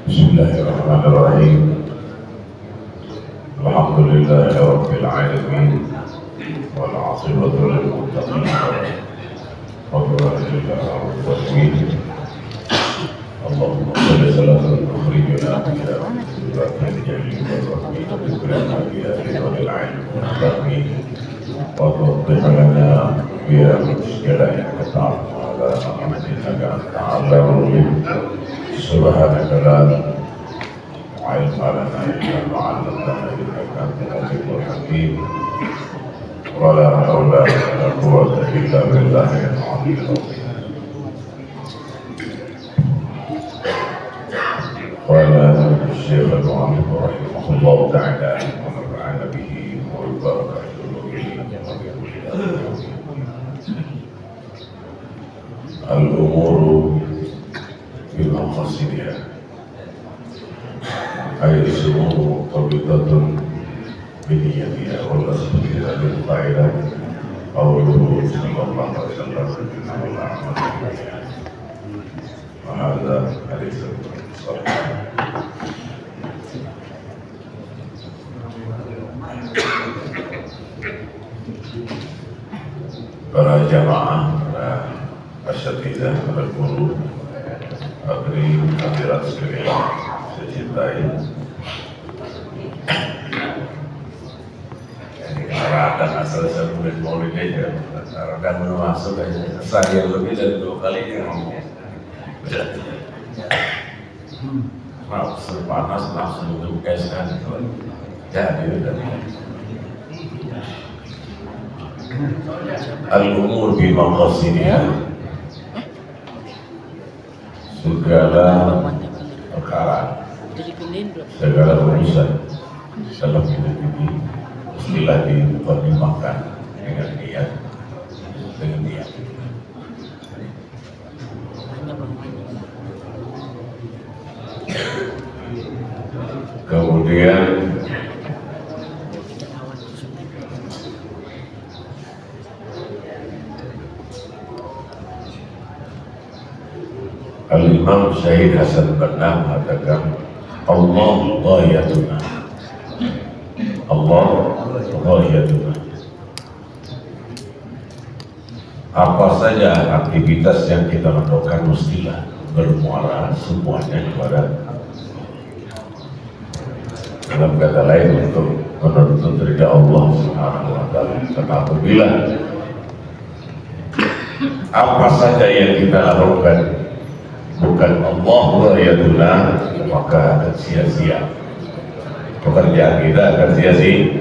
Bismillahirrahmanirrahim. Alhamdulillahirabbil alamin. Wal 'aqibatu lil muttaqin. Allahumma shalli salatan tukhrijuna ila siratal jannati wa توضح لنا بها مشكلة انقطاع على أمانتك أن تعلم سبحانك لا علم لنا إلا ما علمتنا إنك أنت العليم الحكيم ولا حول ولا قوة إلا بالله العلي العظيم. قال الشيخ المعلم رحمه الله تعالى ونفعنا به والبركة الأمور بمقاصدها أي الأمور مرتبطة بنيتها والأصلية بالقاعدة قوله صلى الله عليه وسلم إنما الأعمال بالنيات وهذا ليس صحيح. Para jamaah, para asatidzah, para guru, hadirat sekalian saya cintai. Kadang asal saya nulis maulid aja, kadang masuk aja. Sehari lebih dari 2 kali dia ngomong. Maaf, panas langsung untuk keskan. Jadi udah. Al-umur bi maqasidha, segala perkara, segala urusan dalam hidup ini mestilah dipertimbangkan dengan niat. Kemudian Al-Imam Syahid Hasan Banna mengatakan Allah ghayatuna, Allah ghayatuna. Apa saja aktivitas yang kita lakukan mestilah bermuara semuanya kepada, dalam kata lain, untuk menuntut ridha Allah Subhanahu wa taala. Karena apabila apa saja yang kita lakukan bukan Allah ghayatuna, maka akan sia-sia. Pekerjaan kita akan sia-sia.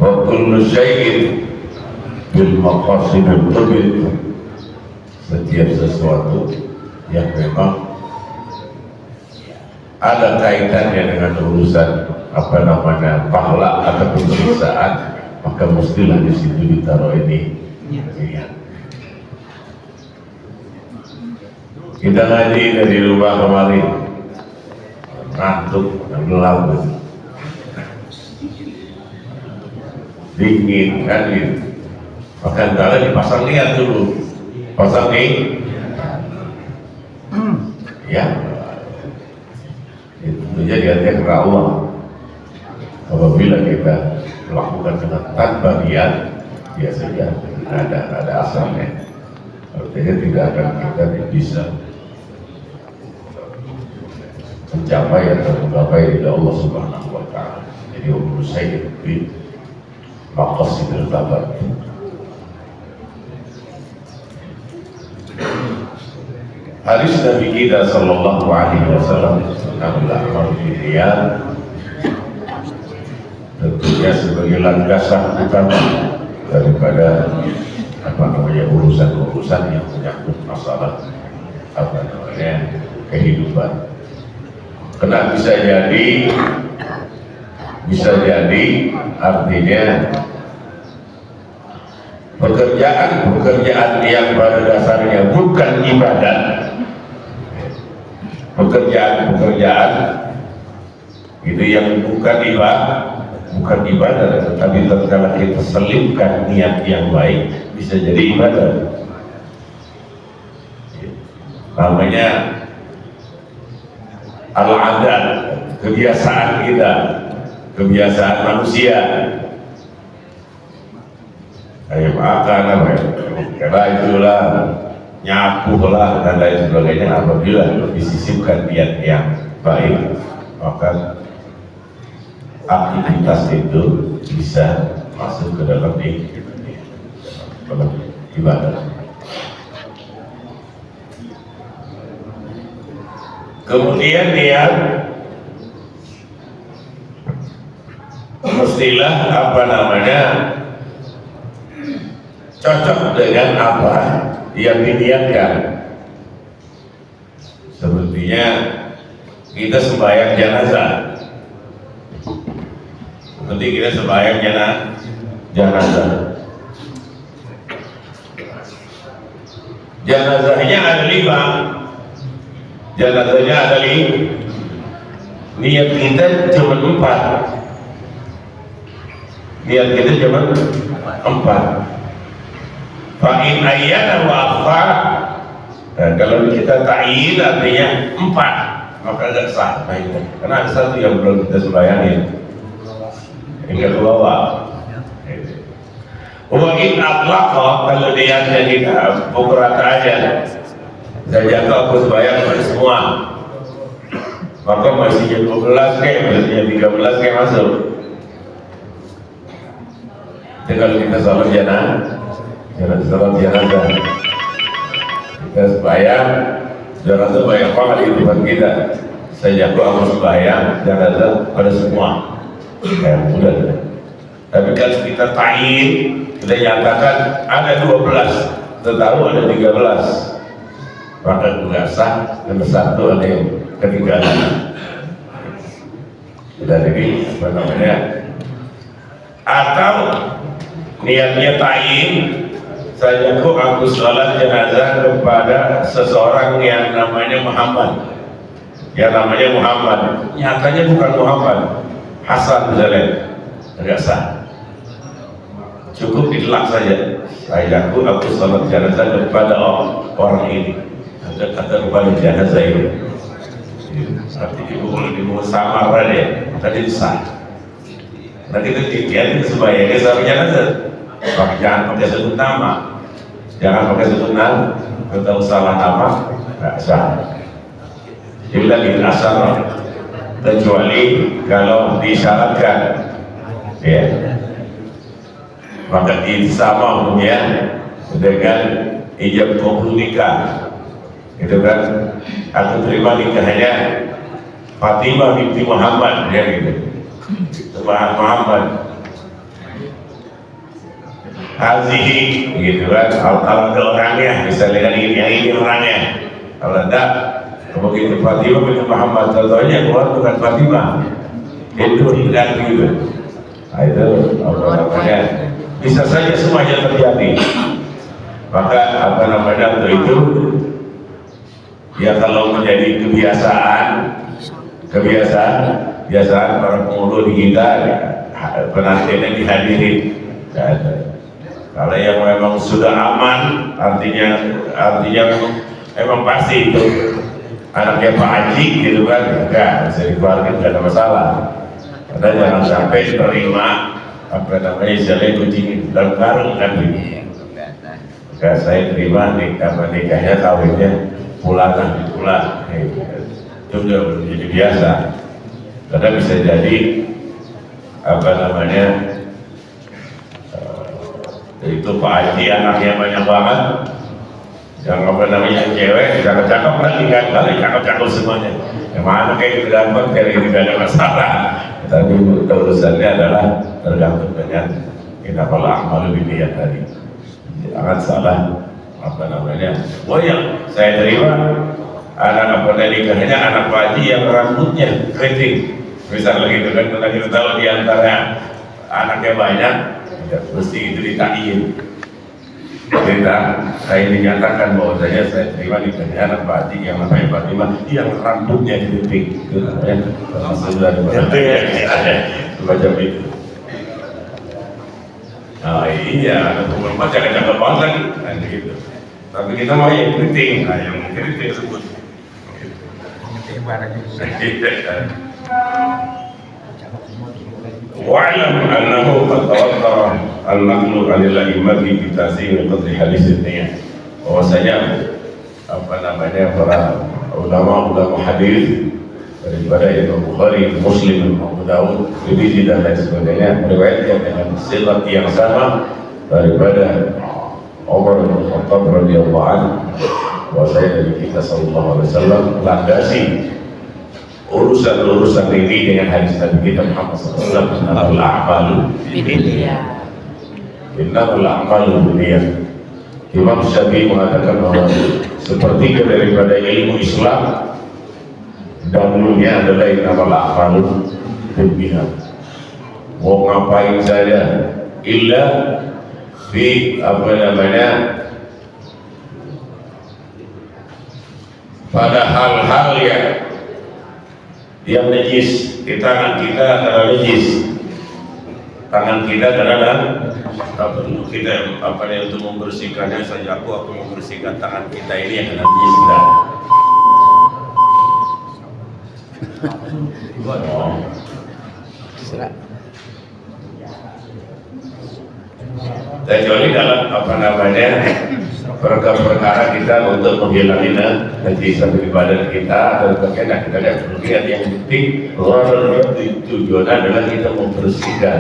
Wa kullu syai'in bil maqasid al-tabi'ah. Setiap sesuatu yang memang ada kaitannya dengan urusan pahala atau pemeriksaan, maka mestilah di situ ditaruh ini. Kita ngaji dari rumah kemarin, ngantuk, gelap, dingin kan gitu. Maka antara dipasang niat dulu, pasang nih, ya. Itu jadi hati kepada Allah. Apabila kita melakukan dengan tanpa niat, biasa saja, ada asalnya. Artinya tidak akan kita bisa mencapai atau menggapai dari Allah Subhanahu wa Ta'ala. Jadi umur saya lebih maqasidul tabat. Hadis Nabi kita sallallahu alaihi wasallam tentang al-amal binniyat tentunya sebagai landasan utama daripada urusan-urusan yang menyangkut masalah kehidupan. Karena bisa jadi artinya pekerjaan yang pada dasarnya bukan ibadat, pekerjaan itu yang bukan ibadah, tetapi tatkala kita selipkan niat yang baik bisa jadi ibadah. Namanya al-adat, kebiasaan kita, kebiasaan manusia. Ayo makan apa ya? Karena itulah nyapu lah dan lain sebagainya. Apabila disisipkan niat yang baik, maka aktivitas itu bisa masuk ke dalam ibadah. Kemudian niat mestilah cocok dengan apa yang diniatkan. Sepertinya kita sembahyang jenazah. Nanti kita sembahyang jenazah. Jenazahnya ada 5. Jenazahnya ada 5. Niat kita cuma 4. Niat kita cuma 4. Fa'in ayyana wa akhfa. Kalau kita ta'yin artinya 4, maka tidak sah. Karena ada satu yang belum kita sembahyangin. Hingga ke bawah. Wa in atlaqa, kalau niatnya kita pukul aja. Saya aku sembahyang pada semua. Maka masih 12 masih 13 masuk. Jadi kalau kita salat jenazah, kita sembahyang jenazah banyak banget di depan kita. Saya aku sembahyang jenazah pada semua. Mudah. Tapi kalau kita ta'yin, kita nyatakan ada 12, tetapi ada 13, maka juga sah. Dan satu ada yang ketinggalan. Dan ini atau niatnya ta'yin, saya aku sholat jenazah kepada seseorang yang namanya Muhammad. Nyatanya bukan Muhammad, Hasan misalnya, tidak sah. Cukup itlaq saja. Saya aku sholat jenazah kepada orang ini, kata kepada jenazah itu. Artinya boleh dimusamar saja, tadi sah. Nanti kita sebaiknya sama jenazah. Jangan pakai sebut nama, kalau salah nama tidak sah. Illa bil asar, kecuali kalau disyaratkan, ya. Maka sama umumnya dengan ijab kabul nikah, itu kan. Aku terima nikahnya Fatimah binti Muhammad, ya gitu. Muhammad Hazihi, gitu kan. Kalau ada orangnya, bisa dengan ini orangnya. Kalau tidak, begitu Fatimah binti Muhammad, contohnya keluar bukan Fatimah, itu tidak gitu. Nah, itu namanya bisa saja semuanya terjadi. Maka untuk itu ya, kalau menjadi kebiasaan para penghulu di kita, penantiannya dihadirin. Kalau yang memang sudah aman, artinya memang pasti itu anaknya Pak Haji gitu kan, enggak bisa dikeluarkan, enggak ada masalah. Karena jangan sampai terima apa namanya istilahnya kucing dalam karung kan ini. Maka saya terima nikahnya kawinnya pulangan pulang, itu udah jadi biasa. Karena bisa jadi apa namanya itu Pak Haji anaknya banyak banget, yang apa namanya cewek cakep-cakep lagi kan, kali cakep-cakep semuanya. Yang mana kayak itu dapat kayak itu gak ada masalah. Tapi urusannya adalah tergantung dengan kita kalau amal lebih niat tadi. Jangan salah apa namanya. Oh yang saya terima anak apa nikahnya anak Pak Haji yang rambutnya keriting. Misalnya gitu kan, kita tahu di antara anaknya banyak, ya, mesti itu ditakyin. Saya dinyatakan bahwasanya saya terima nikahnya anak Pak Haji yang namanya Fatimah yang rambutnya keriting. Itu namanya termasuk dari macam itu. Nah iya, anak perempuan jangan banget kan gitu. Tapi kita mau yang keriting, nah yang keriting sebut. Wa'lam annahu qad tawattara an-naqlu 'anil a'immati bi ta'zim qadri hadis ini. Bahwasanya apa namanya para ulama hadis daripada Imam Bukhari, Muslim, Abu Dawud, Tirmidzi dan lain sebagainya meriwayatkan dengan silat yang sama daripada Umar bin Khattab radhiyallahu anhu bahwasanya Nabi kita sallallahu alaihi wasallam landasi urusan ini dengan hadis Nabi kita Muhammad sallallahu alaihi wasallam, innamal a'malu binniyat. Innamal a'malu binniyat. Imam Syafi'i mengatakan bahwa sepertiga daripada ilmu Islam dahulunya adalah innamal a'malu binniyat. Mau ngapain saja illa fi apa namanya pada hal-hal yang najis di tangan kita adalah najis, tangan kita adalah kita apa yang untuk membersihkannya saja aku membersihkan tangan kita ini yang najis dan kecuali dalam apa namanya perkara kita untuk menghilangi najisan di badan kita atau bagaimana kita tidak perlu lihat. Yang penting tujuan adalah kita membersihkan,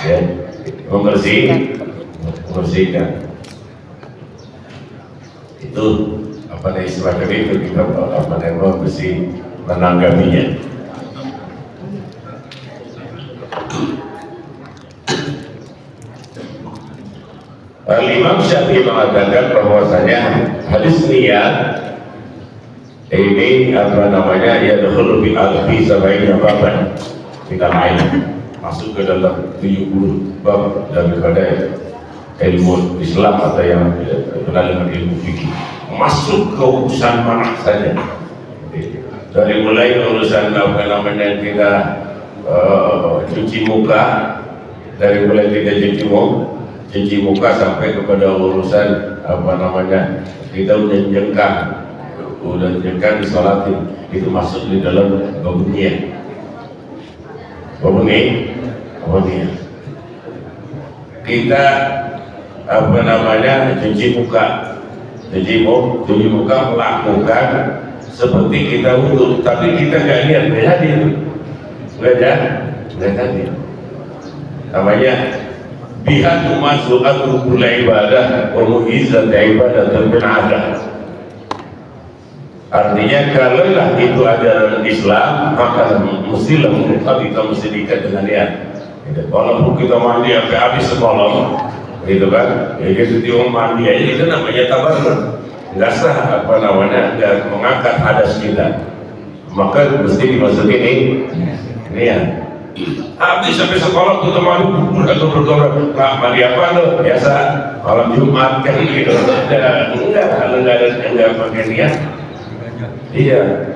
ya, membersihkan itu apa namanya semacam itu kita apa namanya bersih menanggapinya. Imam Syafi'i mengatakan bahwasanya hadis niat ini apa namanya ya dahulu bi alfi sab'ina baban kita lain masuk ke dalam 70 bab daripada ilmu Islam atau yang dikenal dengan ilmu fikih, masuk ke urusan mana saja, dari mulai urusan apa namanya kita cuci muka, dari mulai kita cuci muka sampai kepada urusan apa namanya kita udah jengkang disolatin, itu masuk di dalam babunnya. Kita apa namanya cuci muka melakukan seperti kita wudhu, tapi kita nggak lihat nggak hadir, namanya bihatu masuk atrukul ibadah wa mu'izzat ibadah terbenadah. Artinya kalaulah itu ajaran Islam maka mestilah kita mesti diikat dengan niat. Walaupun kita mandi sampai habis sekolah gitu kan, ya gitu tiung mandi aja itu namanya tabarruk, nggak sah apa namanya, nggak mengangkat hadas kita, maka mesti dimasukin niat. Habis sampai sekolah kita mandi atau berdoa nggak mandi apa tuh biasa malam Jumat kan gitu, enggak pakai niat. Iya,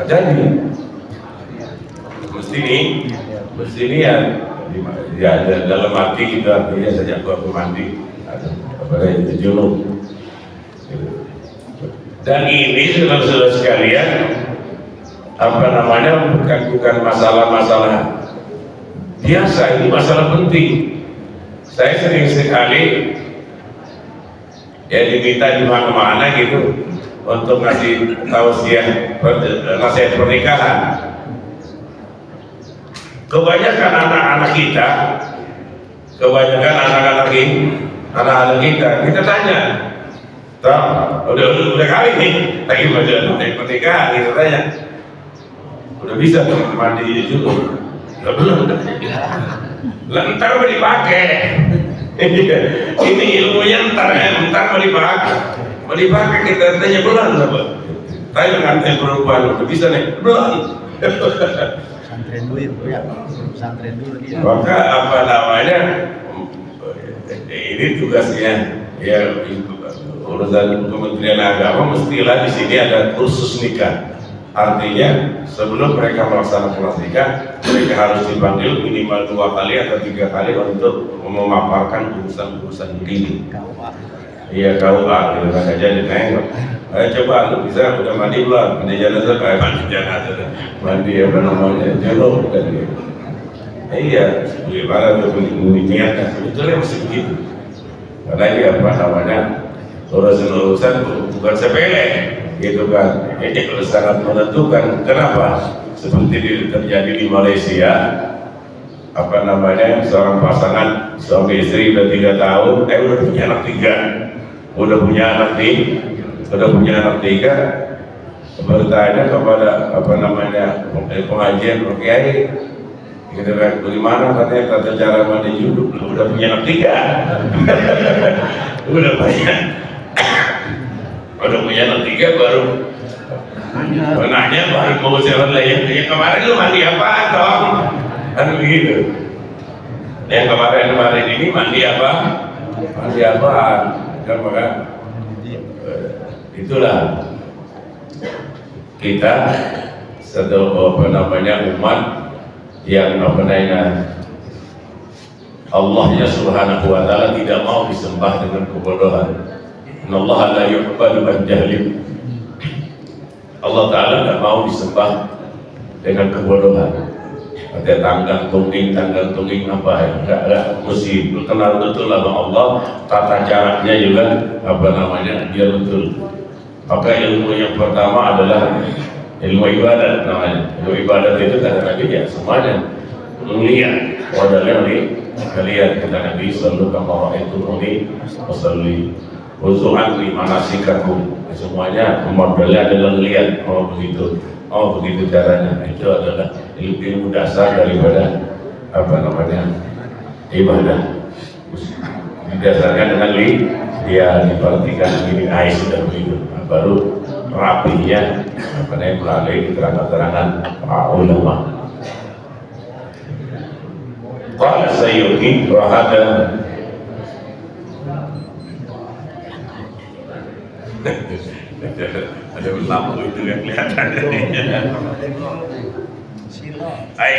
jadi mesti niat. Ya dalam arti kita artinya sejak aku mandi atau apa itu junub. Dan ini saudara-saudara sekalian apa namanya bukan masalah biasa, ini masalah penting. Saya sering sekali ya diminta di mana-mana gitu untuk ngasih tausiah nasihat pernikahan. Kebanyakan anak-anak kita, anak-anak kita tanya, toh udah kawin nih, lagi mau pernikahan, kita tanya, udah bisa tuh mandi dulu? Belum. Ntar mau dipakai. Ini ilmunya ntar mau dipakai kita tanya belum apa? Tanya ngantai perempuan udah bisa nih belum? Pesantren dulu dia. Maka apa namanya? Ini tugasnya ya urusan Kementerian Agama, mestilah di sini ada kursus nikah. Artinya sebelum mereka melaksanakan nikah, mereka harus dipanggil minimal 2 kali atau 3 kali untuk memaparkan urusan begini. Iya, KUA gitu kan aja ditengok. Ayo coba lu bisa udah mandi belum? Mandi jenazah kayak mandi jenazah. Mandi apa namanya? Jelok kan gitu. Iya, gimana tuh niatnya? Sebetulnya masih begitu. Karena ini apa namanya? Urusan bukan sepele. Gitu kan, ini sangat menentukan. Kenapa? Seperti terjadi di Malaysia, apa namanya, seorang pasangan suami istri udah 3 tahun, udah punya anak 3, udah punya anak 3, bertanya kepada apa namanya pengajian kiai, gitu kan, bagaimana katanya tata cara mandi junub, udah punya anak 3, udah punya anak 3 baru nanya baru mau jalan lain. Yang kemarin lu mandi apa Tom? Kan begitu. Yang kemarin ini mandi apa? Kan maka itulah kita satu apa namanya umat yang apa namanya Allahnya Subhanahu wa ta'ala tidak mau disembah dengan kebodohan. Allah la yu'badu an jahlim. Allah Ta'ala tidak mau disembah dengan kebodohan. Ada tanggal tunging apa ya? Enggak mesti kenal betul sama Allah. Tata caranya juga apa namanya dia betul. Maka ilmu yang pertama adalah ilmu ibadat namanya. Ilmu ibadat itu kata Nabi ya semuanya melihat. Wadahnya kalian kata Nabi sallallahu alaihi wasallam usulan di manasikakum, semuanya modelnya adalah lihat begitu caranya. Itu adalah ilmu dasar daripada apa namanya ibadah. Didasarkan dengan dia diperhatikan ini sudah begitu, baru rapinya apa namanya melalui keterangan-keterangan ulama. Qala Sayyidi wa hada ada lampu itu yang kelihatan.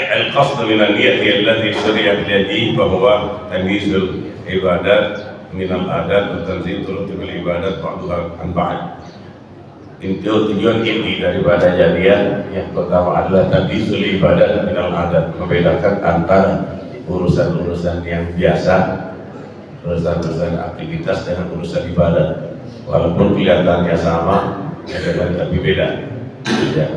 Al-qasd min al-niyati allati syuri'at bihi wa huwa tamyizul ibadat min al-adat wa tanzih turutul ibadat ba'daha an ba'd. Tujuan inti daripada jadian yang pertama adalah tamyizul ibadat min al-adat, membedakan antara urusan-urusan yang biasa, urusan-urusan aktivitas dengan urusan ibadat. Walaupun kelihatannya sama, tapi beda. Ya.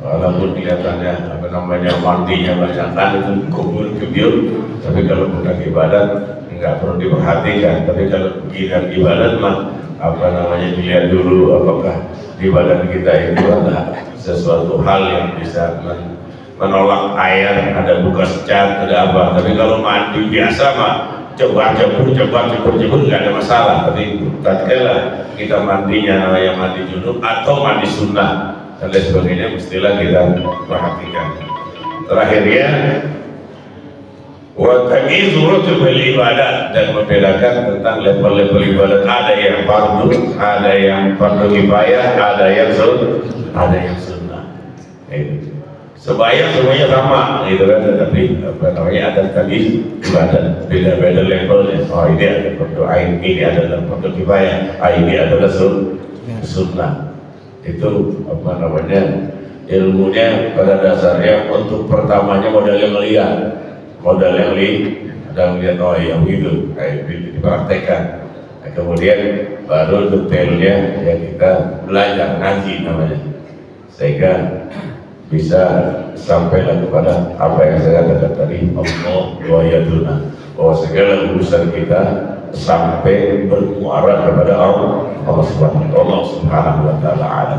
Walaupun kelihatannya apa namanya mandinya banyakkan itu kubur kebiur, tapi kalau bukan ibadat nggak perlu diperhatikan. Tapi kalau bukan ibadat mah apa namanya dilihat dulu apakah ibadat kita itu ada sesuatu hal yang bisa menolak air, ada bekas cat, ada apa. Tapi kalau mandi biasa mah coba nggak ada masalah. Tapi tatkala kita mandinya namanya mandi junub atau mandi sunnah dan lain sebagainya, mestilah kita perhatikan. Terakhirnya wa tamyiz rutubul ibadat, dan membedakan tentang level-level ibadat. Ada yang fardu, ada yang fardu kifayah, ada yang sunnah. Semuanya sama gitu kan, tetapi apa namanya ada tadi ibadat beda-beda levelnya. Oh ini ada fardu ain, ini adalah fardu kifayah, ini adalah sunnah. Itu apa namanya ilmunya pada dasarnya untuk pertamanya modalnya melihat modal yang melihat oh yang itu kayak itu dipraktekkan. Nah, kemudian baru detailnya ya kita belajar ngaji namanya, sehingga bisa sampailah kepada apa yang saya katakan tadi, Allah wa yaduna, bahwa segala urusan kita sampai bermuara kepada Allah Subhanahu wa taala.